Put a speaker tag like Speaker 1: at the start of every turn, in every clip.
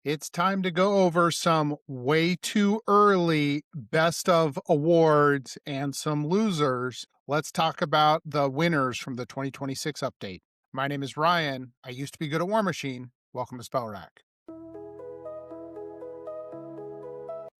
Speaker 1: It's time to go over some way too early best of awards and some losers. Let's talk about the winners from the 2026 update. My name is Ryan. I used to be good at Warmachine. Welcome to Spell Rack.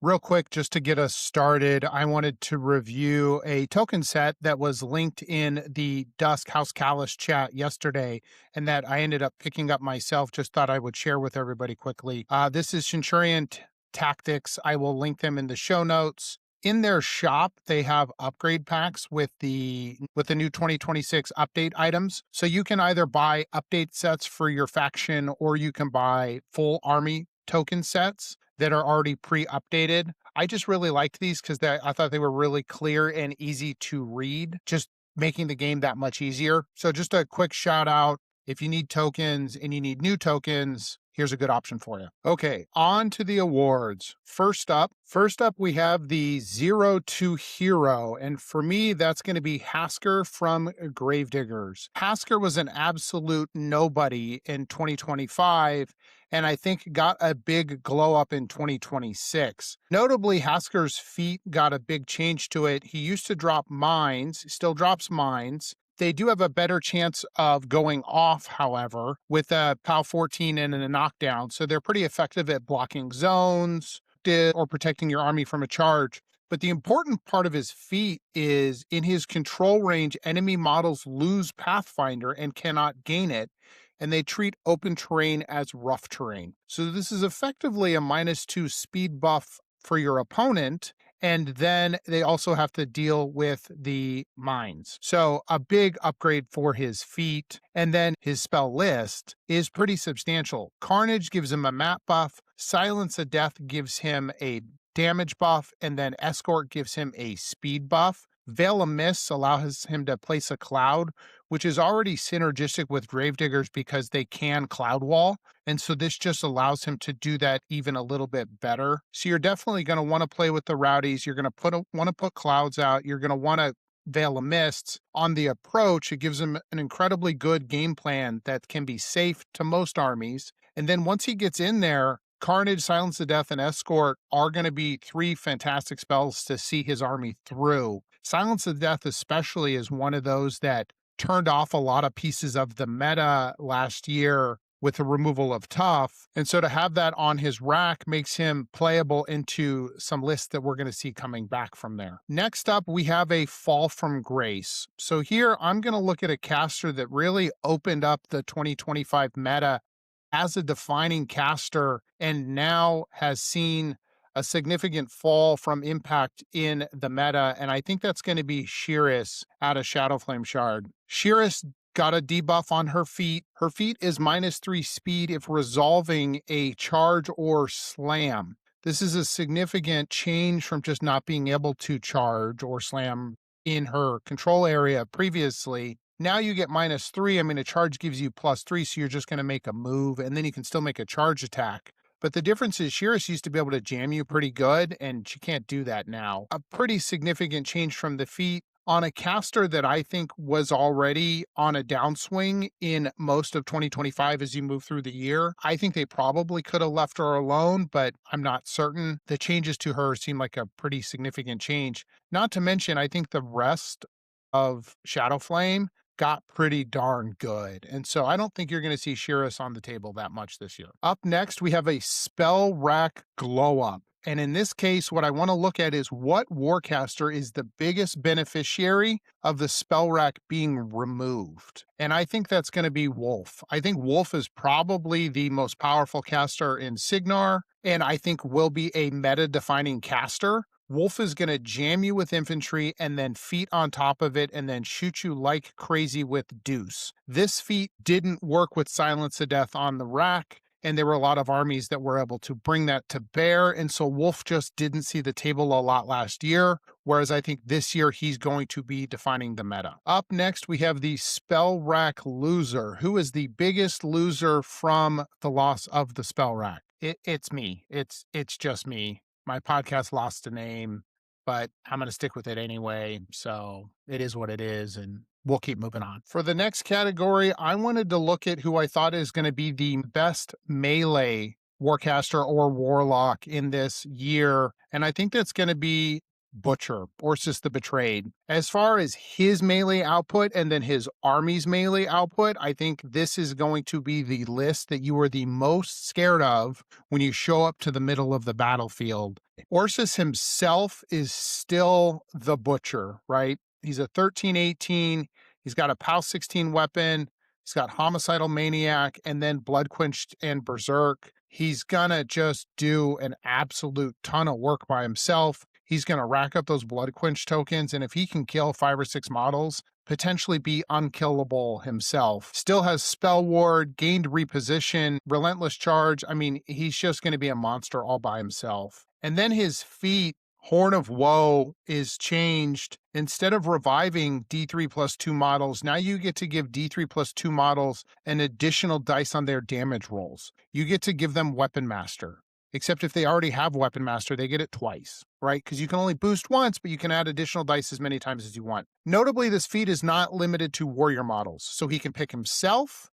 Speaker 1: Real quick, just to get us started, I wanted to review a token set that was linked in the Dusk House Callus chat yesterday, and that I ended up picking up myself. Just thought I would share with everybody quickly. This is Centurion Tactics. I will link them in the show notes. In their shop, they have upgrade packs with the new 2026 update items. So you can either buy update sets for your faction, or you can buy full army token sets that are already pre-updated. I just really liked these because I thought they were really clear and easy to read, just making the game that much easier. So just a quick shout out. If you need tokens and you need new tokens, here's a good option for you. Okay, on to the awards. First up, we have the 0-2 hero. And for me, that's going to be Hasker from Gravediggers. Hasker was an absolute nobody in 2025, and I think got a big glow up in 2026. Notably, Hasker's feat got a big change to it. He used to drop mines, still drops mines. They do have a better chance of going off, however, with a PAL 14 and a knockdown. So they're pretty effective at blocking zones or protecting your army from a charge. But the important part of his feat is in his control range, enemy models lose Pathfinder and cannot gain it, and they treat open terrain as rough terrain. So this is effectively a -2 speed buff for your opponent, and then they also have to deal with the mines. So a big upgrade for his feat, and then his spell list is pretty substantial. Carnage gives him a map buff, Silence of Death gives him a damage buff, and then Escort gives him a speed buff. Veil of Mist allows him to place a cloud, which is already synergistic with Gravediggers because they can cloud wall. And so this just allows him to do that even a little bit better. So you're definitely going to want to play with the rowdies. You're going to want to put clouds out. You're going to want to Veil of Mists. On the approach, it gives him an incredibly good game plan that can be safe to most armies. And then once he gets in there, Carnage, Silence of Death, and Escort are going to be three fantastic spells to see his army through. Silence of Death especially is one of those that turned off a lot of pieces of the meta last year with the removal of Tough. And so to have that on his rack makes him playable into some lists that we're going to see coming back from there. Next up, we have a Fall from Grace. So here I'm going to look at a caster that really opened up the 2025 meta as a defining caster, and now has seen a significant fall from impact in the meta, and I think that's going to be Shyryss out of Shadowflame Shard. Shyryss got a debuff on her feat. Her feat is -3 speed if resolving a charge or slam. This is a significant change from just not being able to charge or slam in her control area previously. Now you get -3. I mean, a charge gives you +3, so you're just going to make a move, and then you can still make a charge attack. But the difference is Shyryss used to be able to jam you pretty good, and she can't do that now. A pretty significant change from the feat on a caster that I think was already on a downswing in most of 2025 as you move through the year. I think they probably could have left her alone, but I'm not certain. The changes to her seem like a pretty significant change. Not to mention, I think the rest of Shadowflame got pretty darn good. And so I don't think you're going to see Shyryss on the table that much this year. Up next, we have a Spell Rack Glow Up. And in this case, what I want to look at is what Warcaster is the biggest beneficiary of the Spell Rack being removed. And I think that's going to be Wolfe. I think Wolfe is probably the most powerful caster in Signar, and I think will be a meta-defining caster. Wolfe is going to jam you with infantry and then feat on top of it and then shoot you like crazy with Deuce. This feat didn't work with Silence of Death on the rack, and there were a lot of armies that were able to bring that to bear, and so Wolfe just didn't see the table a lot last year, whereas I think this year he's going to be defining the meta. Up next, we have the Spell Rack Loser. Who is the biggest loser from the loss of the Spell Rack? It's me. It's just me. My podcast lost a name, but I'm going to stick with it anyway. So it is what it is, and we'll keep moving on. For the next category, I wanted to look at who I thought is going to be the best melee Warcaster or Warlock in this year, and I think that's going to be Butcher, Orsis the Betrayed. As far as his melee output and then his army's melee output, I think this is going to be the list that you are the most scared of when you show up to the middle of the battlefield. Orsis himself is still the Butcher, right? He's a 13-18. He's got a PAL 16 weapon. He's got Homicidal Maniac and then Blood Quenched and Berserk. He's gonna just do an absolute ton of work by himself. He's gonna rack up those Blood Quench tokens, and if he can kill 5 or 6 models, potentially be unkillable himself. Still has Spell Ward, gained reposition, Relentless Charge. I mean, he's just gonna be a monster all by himself. And then his feat, Horn of Woe, is changed. Instead of reviving D3 plus 2 models, now you get to give D3 plus 2 models an additional dice on their damage rolls. You get to give them Weapon Master. Except if they already have Weapon Master, they get it twice, right? Because you can only boost once, but you can add additional dice as many times as you want. Notably, this feat is not limited to warrior models, so he can pick himself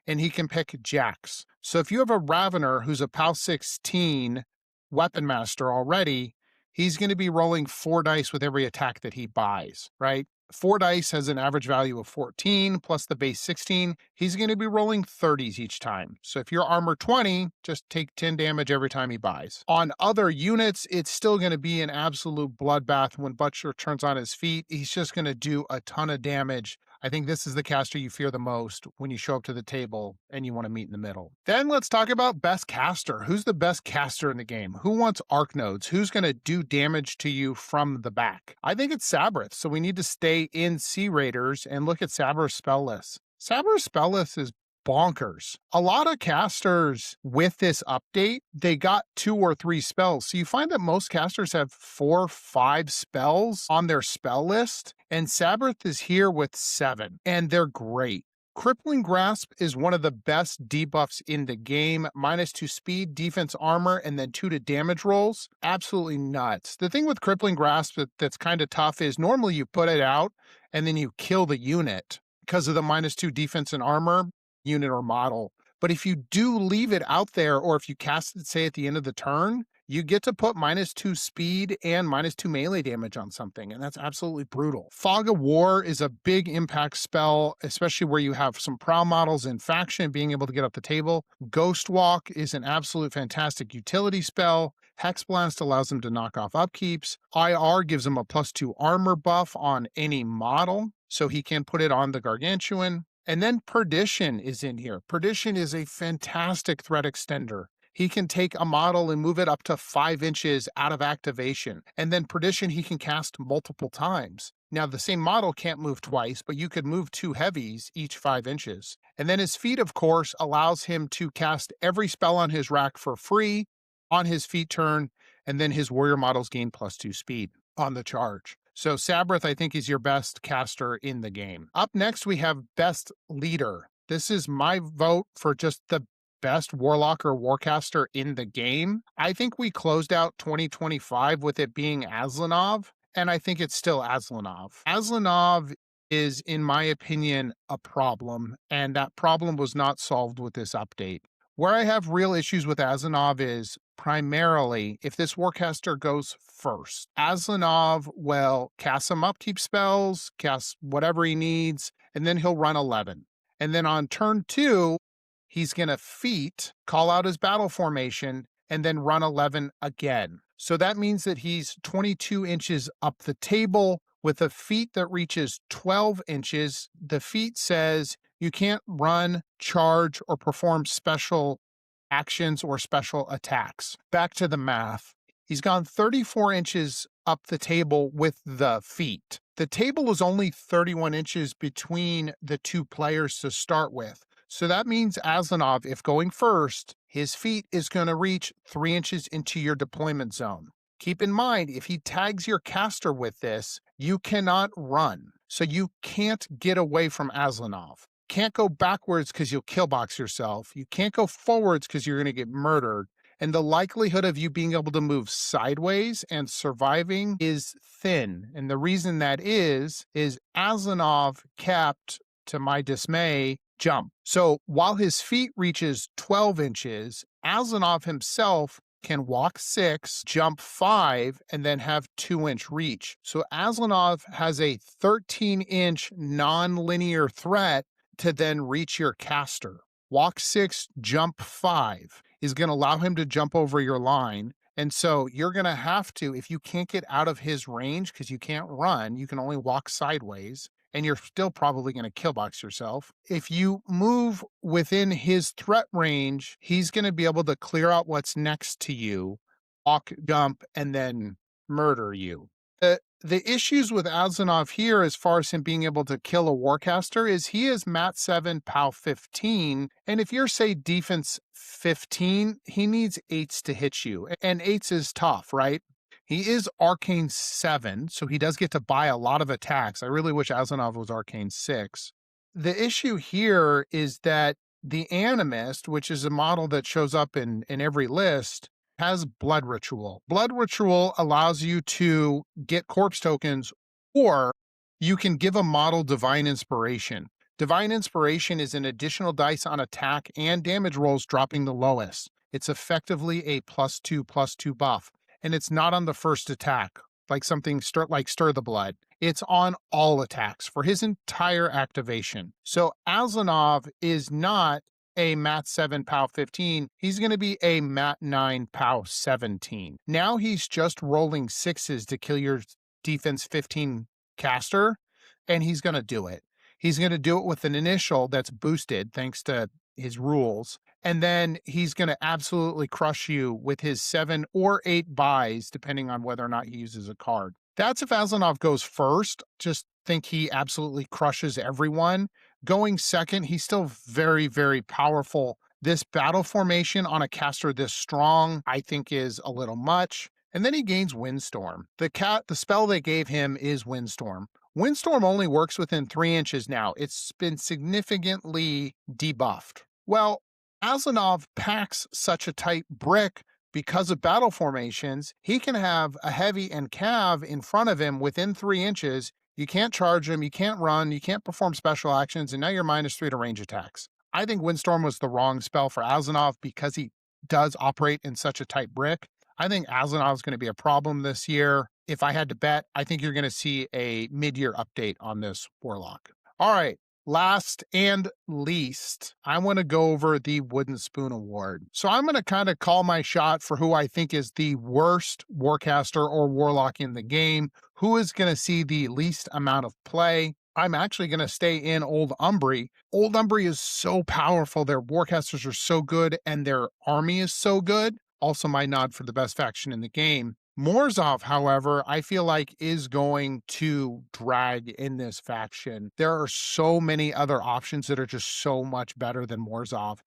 Speaker 1: and he can pick Jax. So if you have a Ravener who's a PAL 16 Weapon Master already, he's going to be rolling 4 dice with every attack that he buys, right? 4 dice has an average value of 14 plus the base 16. He's going to be rolling 30s each time. So if you're armor 20, just take 10 damage every time he buys. On other units, it's still going to be an absolute bloodbath when Butcher turns on his feet. He's just going to do a ton of damage. I think this is the caster you fear the most when you show up to the table and you want to meet in the middle. Then let's talk about best caster. Who's the best caster in the game? Who wants arc nodes? Who's going to do damage to you from the back? I think it's Sabbreth, so we need to stay in Sea Raiders and look at Sabbreth's spell list. Sabbreth's spell list is bonkers. A lot of casters with this update, they got 2 or 3 spells. So you find that most casters have 4, 5 spells on their spell list, and Sabbreth is here with 7, and they're great. Crippling Grasp is one of the best debuffs in the game. -2 speed, defense, armor, and then 2 to damage rolls. Absolutely nuts. The thing with Crippling Grasp that's kind of tough is normally you put it out and then you kill the unit because of the -2 defense and armor unit or model. But if you do leave it out there, or if you cast it, say, at the end of the turn, you get to put -2 speed and -2 melee damage on something, and that's absolutely brutal. Fog of War is a big impact spell, especially where you have some prowl models in faction being able to get up the table. Ghost Walk is an absolute fantastic utility spell. Hex Blast allows them to knock off upkeeps. IR gives him a +2 armor buff on any model, so he can put it on the Gargantuan. And then Perdition is in here. Perdition is a fantastic threat extender. He can take a model and move it up to 5 inches out of activation. And then Perdition he can cast multiple times. Now, the same model can't move twice, but you could move 2 heavies each 5 inches. And then his feat, of course, allows him to cast every spell on his rack for free on his feat turn, and then his warrior models gain +2 speed on the charge. So Sabbreth, I think, is your best caster in the game. Up next, we have Best Leader. This is my vote for just the best Warlock or Warcaster in the game. I think we closed out 2025 with it being Azlanov, and I think it's still Azlanov. Azlanov is, in my opinion, a problem, and that problem was not solved with this update. Where I have real issues with Azlanov is primarily if this Warcaster goes first. Azlanov will cast some upkeep spells, cast whatever he needs, and then he'll run 11. And then on turn 2, he's going to feat, call out his battle formation, and then run 11 again. So that means that he's 22 inches up the table with a feat that reaches 12 inches. The feat says you can't run, charge, or perform special actions or special attacks. Back to the math. He's gone 34 inches up the table with the feat. The table is only 31 inches between the 2 players to start with. So that means Azlanov, if going first, his feat is going to reach 3 inches into your deployment zone. Keep in mind, if he tags your caster with this, you cannot run. So you can't get away from Azlanov. Can't go backwards because you'll killbox yourself. You can't go forwards because you're going to get murdered. And the likelihood of you being able to move sideways and surviving is thin. And the reason that is Azlanov kept, to my dismay, jump. So while his feat reaches 12 inches, Azlanov himself can walk 6, jump 5, and then have 2-inch reach. So Azlanov has a 13-inch non-linear threat to then reach your caster. Walk 6, jump 5 is going to allow him to jump over your line. And so you're going to have to, if you can't get out of his range, because you can't run, you can only walk sideways, and you're still probably going to kill box yourself. If you move within his threat range, he's going to be able to clear out what's next to you, walk, jump, and then murder you. The issues with Azlanov here, as far as him being able to kill a Warcaster, is he is Mat 7, POW 15. And if you're, say, defense 15, he needs 8s to hit you. And 8s is tough, right? He is Arcane 7, so he does get to buy a lot of attacks. I really wish Azlanov was Arcane 6. The issue here is that the Animist, which is a model that shows up in every list, has Blood Ritual. Blood Ritual allows you to get corpse tokens, or you can give a model Divine Inspiration. Divine Inspiration is an additional dice on attack and damage rolls, dropping the lowest. It's effectively a +2/+2 buff, and it's not on the first attack, like something like Stir the Blood. It's on all attacks for his entire activation. So Azlanov is not a Mat 7 POW 15, he's going to be a Mat 9 POW 17. Now he's just rolling 6s to kill your defense 15 caster, and he's going to do it. He's going to do it with an initial that's boosted thanks to his rules, and then he's going to absolutely crush you with his 7 or 8 buys, depending on whether or not he uses a card. That's if Azlanov goes first. Just think he absolutely crushes everyone. Going second, he's still very, very powerful. This battle formation on a caster this strong, I think, is a little much. And then he gains Windstorm. The spell they gave him is Windstorm. Windstorm only works within 3 inches now. It's been significantly debuffed. Well, Azlanov packs such a tight brick because of battle formations. He can have a heavy and cav in front of him within 3 inches. You can't charge him, you can't run, you can't perform special actions, and now you're -3 to range attacks. I think Windstorm was the wrong spell for Azlanov because he does operate in such a tight brick. I think Azlanov is going to be a problem this year. If I had to bet, I think you're going to see a mid-year update on this Warlock. All right. Last and least, I want to go over the Wooden Spoon Award. So I'm going to kind of call my shot for who I think is the worst Warcaster or Warlock in the game, who is going to see the least amount of play. I'm actually going to stay in Old Umbry. Old Umbry is so powerful. Their Warcasters are so good, and their army is so good. Also my nod for the best faction in the game. Morzov, however, I feel like is going to drag in this faction. There are so many other options that are just so much better than Morzov.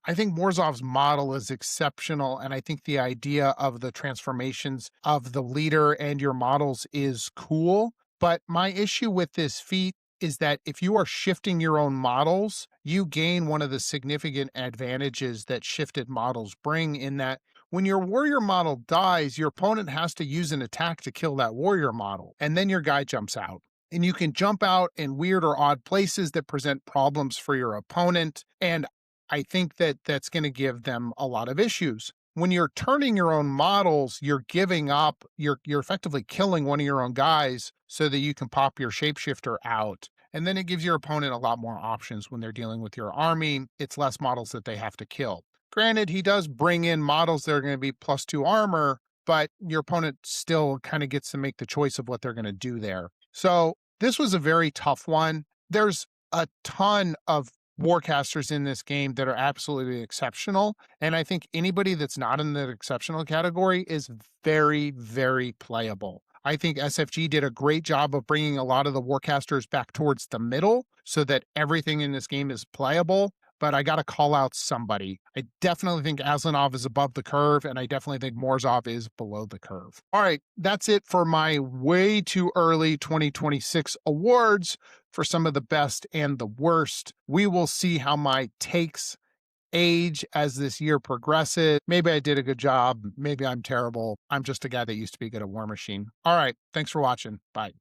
Speaker 1: I think Morzov's model is exceptional, and I think the idea of the transformations of the leader and your models is cool. But my issue with this feat is that if you are shifting your own models, you gain one of the significant advantages that shifted models bring, in that when your warrior model dies, your opponent has to use an attack to kill that warrior model, and then your guy jumps out. And you can jump out in weird or odd places that present problems for your opponent, and I think that that's going to give them a lot of issues. When you're turning your own models, you're giving up, you're effectively killing one of your own guys so that you can pop your shapeshifter out. And then it gives your opponent a lot more options when they're dealing with your army. It's less models that they have to kill. Granted, he does bring in models that are going to be +2 armor, but your opponent still kind of gets to make the choice of what they're going to do there. So this was a very tough one. There's a ton of Warcasters in this game that are absolutely exceptional, and I think anybody that's not in the exceptional category is very, very playable. I think SFG did a great job of bringing a lot of the Warcasters back towards the middle so that everything in this game is playable. But I got to call out somebody. I definitely think Azlanov is above the curve, and I definitely think Morzov is below the curve. All right, that's it for my way too early 2026 awards for some of the best and the worst. We will see how my takes age as this year progresses. Maybe I did a good job. Maybe I'm terrible. I'm just a guy that used to be good at Warmachine. All right, thanks for watching. Bye.